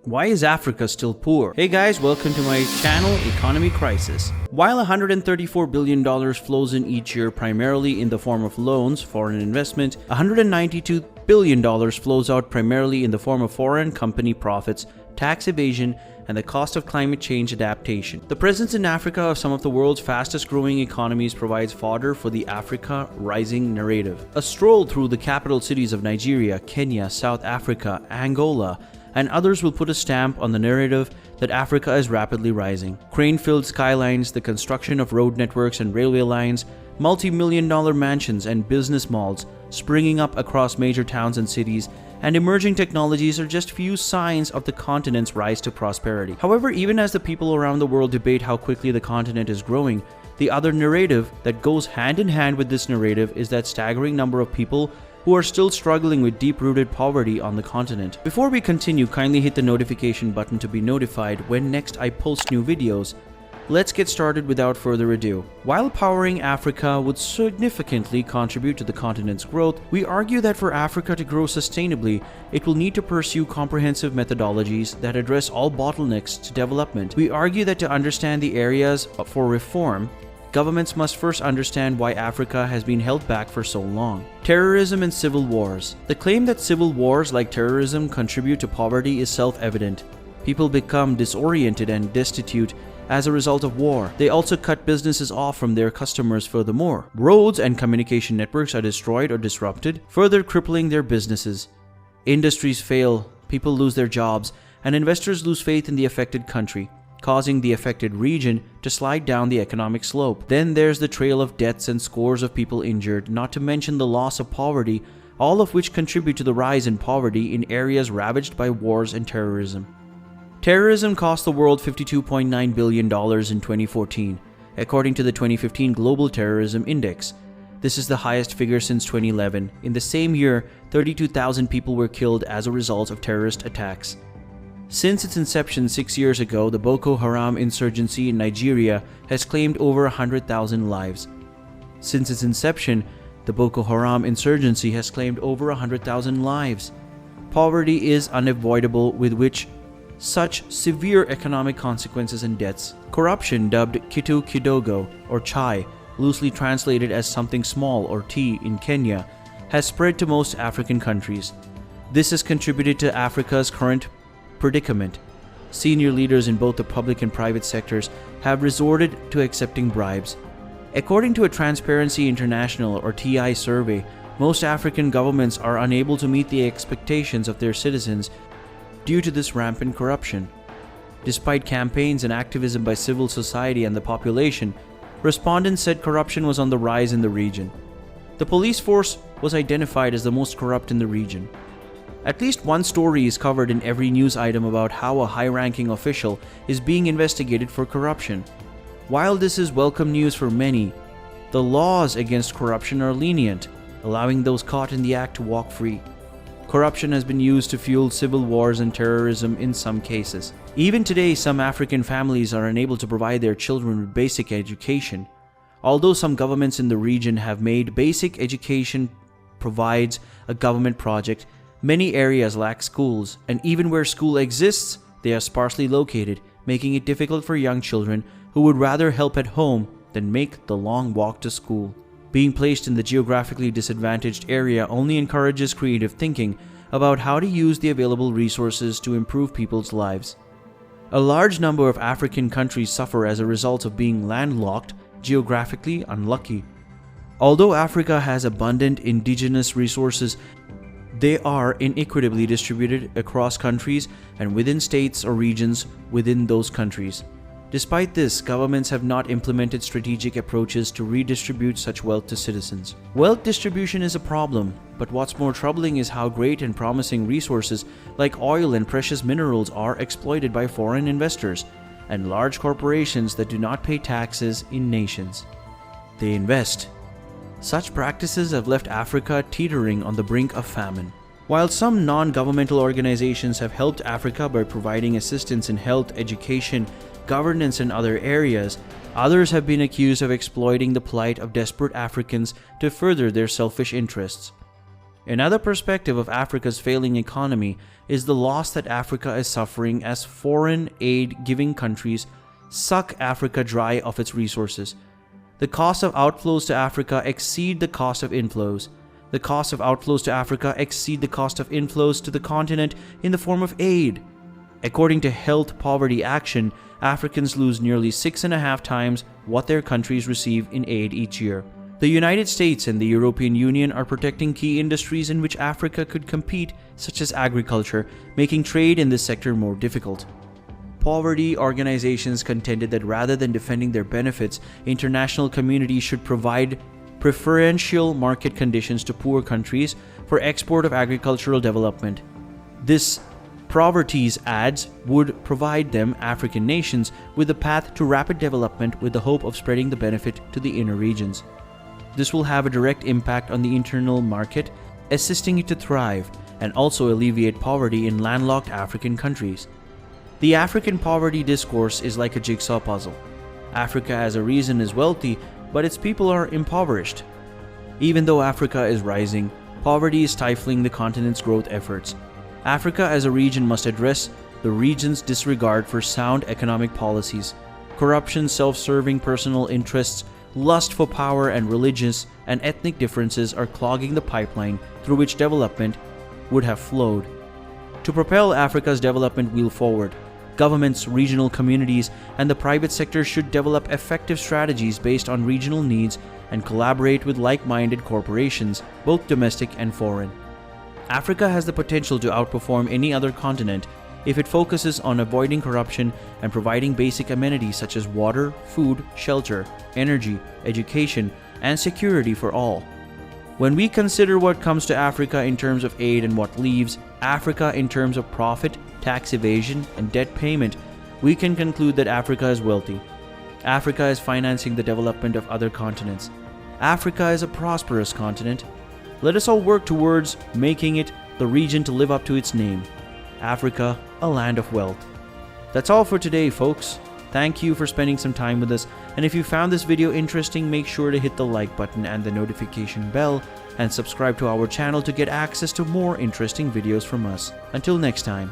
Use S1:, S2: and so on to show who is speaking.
S1: Why is Africa still poor? Hey guys, welcome to my channel, Economy Crisis. While $134 billion flows in each year primarily in the form of loans, foreign investment, $192 billion flows out primarily in the form of foreign company profits, tax evasion, and the cost of climate change adaptation. The presence in Africa of some of the world's fastest growing economies provides fodder for the Africa rising narrative. A stroll through the capital cities of Nigeria, Kenya, South Africa, Angola, and others will put a stamp on the narrative that Africa is rapidly rising. Crane-filled skylines, the construction of road networks and railway lines, multi-million-dollar mansions and business malls springing up across major towns and cities, and emerging technologies are just few signs of the continent's rise to prosperity. However, even as the people around the world debate how quickly the continent is growing, the other narrative that goes hand in hand with this narrative is that staggering number of people who are still struggling with deep-rooted poverty on the continent. Before we continue, kindly hit the notification button to be notified when next I post new videos. Let's get started without further ado. While powering Africa would significantly contribute to the continent's growth, we argue that for Africa to grow sustainably, it will need to pursue comprehensive methodologies that address all bottlenecks to development. We argue that to understand the areas for reform, governments must first understand why Africa has been held back for so long. Terrorism and civil wars. The claim that civil wars like terrorism contribute to poverty is self-evident. People become disoriented and destitute as a result of war. They also cut businesses off from their customers furthermore. Roads and communication networks are destroyed or disrupted, further crippling their businesses. Industries fail, people lose their jobs, and investors lose faith in the affected country, causing the affected region to slide down the economic slope. Then there's the trail of deaths and scores of people injured, not to mention the loss of poverty, all of which contribute to the rise in poverty in areas ravaged by wars and terrorism. Terrorism cost the world $52.9 billion in 2014, according to the 2015 Global Terrorism Index. This is the highest figure since 2011. In the same year, 32,000 people were killed as a result of terrorist attacks. Since its inception 6 years ago, the Boko Haram insurgency in Nigeria has claimed over 100,000 lives. Since its inception, the Boko Haram insurgency has claimed over 100,000 lives. Poverty is unavoidable, with which such severe economic consequences and deaths. Corruption, dubbed kitu kidogo or chai, loosely translated as something small or tea in Kenya, has spread to most African countries. This has contributed to Africa's current predicament. Senior leaders in both the public and private sectors have resorted to accepting bribes. According to a Transparency International or TI survey, most African governments are unable to meet the expectations of their citizens due to this rampant corruption. Despite campaigns and activism by civil society and the population, respondents said corruption was on the rise in the region. The police force was identified as the most corrupt in the region. At least one story is covered in every news item about how a high-ranking official is being investigated for corruption. While this is welcome news for many, the laws against corruption are lenient, allowing those caught in the act to walk free. Corruption has been used to fuel civil wars and terrorism in some cases. Even today, some African families are unable to provide their children with basic education. Although some governments in the region have made basic education provides a government project, many areas lack schools, and even where school exists, they are sparsely located, making it difficult for young children who would rather help at home than make the long walk to school. Being placed in the geographically disadvantaged area only encourages creative thinking about how to use the available resources to improve people's lives. A large number of African countries suffer as a result of being landlocked, geographically unlucky. Although Africa has abundant indigenous resources, they are inequitably distributed across countries and within states or regions within those countries. Despite this, governments have not implemented strategic approaches to redistribute such wealth to citizens. Wealth distribution is a problem, but what's more troubling is how great and promising resources like oil and precious minerals are exploited by foreign investors and large corporations that do not pay taxes in nations they invest. Such practices have left Africa teetering on the brink of famine. While some non-governmental organizations have helped Africa by providing assistance in health, education, governance, and other areas, others have been accused of exploiting the plight of desperate Africans to further their selfish interests. Another perspective of Africa's failing economy is the loss that Africa is suffering as foreign aid-giving countries suck Africa dry of its resources. The cost of outflows to Africa exceed the cost of inflows. The cost of outflows to Africa exceed the cost of inflows to the continent in the form of aid. According to Health Poverty Action, Africans lose nearly 6.5 times what their countries receive in aid each year. The United States and the European Union are protecting key industries in which Africa could compete, such as agriculture, making trade in this sector more difficult. Poverty organizations contended that rather than defending their benefits, international communities should provide preferential market conditions to poor countries for export of agricultural development. This Poverty's ads would provide them, African nations, with a path to rapid development with the hope of spreading the benefit to the inner regions. This will have a direct impact on the internal market, assisting it to thrive, and also alleviate poverty in landlocked African countries. The African poverty discourse is like a jigsaw puzzle. Africa as a region is wealthy, but its people are impoverished. Even though Africa is rising, poverty is stifling the continent's growth efforts. Africa as a region must address the region's disregard for sound economic policies. Corruption, self-serving personal interests, lust for power, and religious and ethnic differences are clogging the pipeline through which development would have flowed. To propel Africa's development wheel forward, governments, regional communities, and the private sector should develop effective strategies based on regional needs and collaborate with like-minded corporations, both domestic and foreign. Africa has the potential to outperform any other continent if it focuses on avoiding corruption and providing basic amenities such as water, food, shelter, energy, education, and security for all. When we consider what comes to Africa in terms of aid and what leaves Africa in terms of profit, tax evasion, and debt payment, we can conclude that Africa is wealthy. Africa is financing the development of other continents. Africa is a prosperous continent. Let us all work towards making it the region to live up to its name. Africa, a land of wealth. That's all for today, folks. Thank you for spending some time with us, and if you found this video interesting, make sure to hit the like button and the notification bell, and subscribe to our channel to get access to more interesting videos from us. Until next time.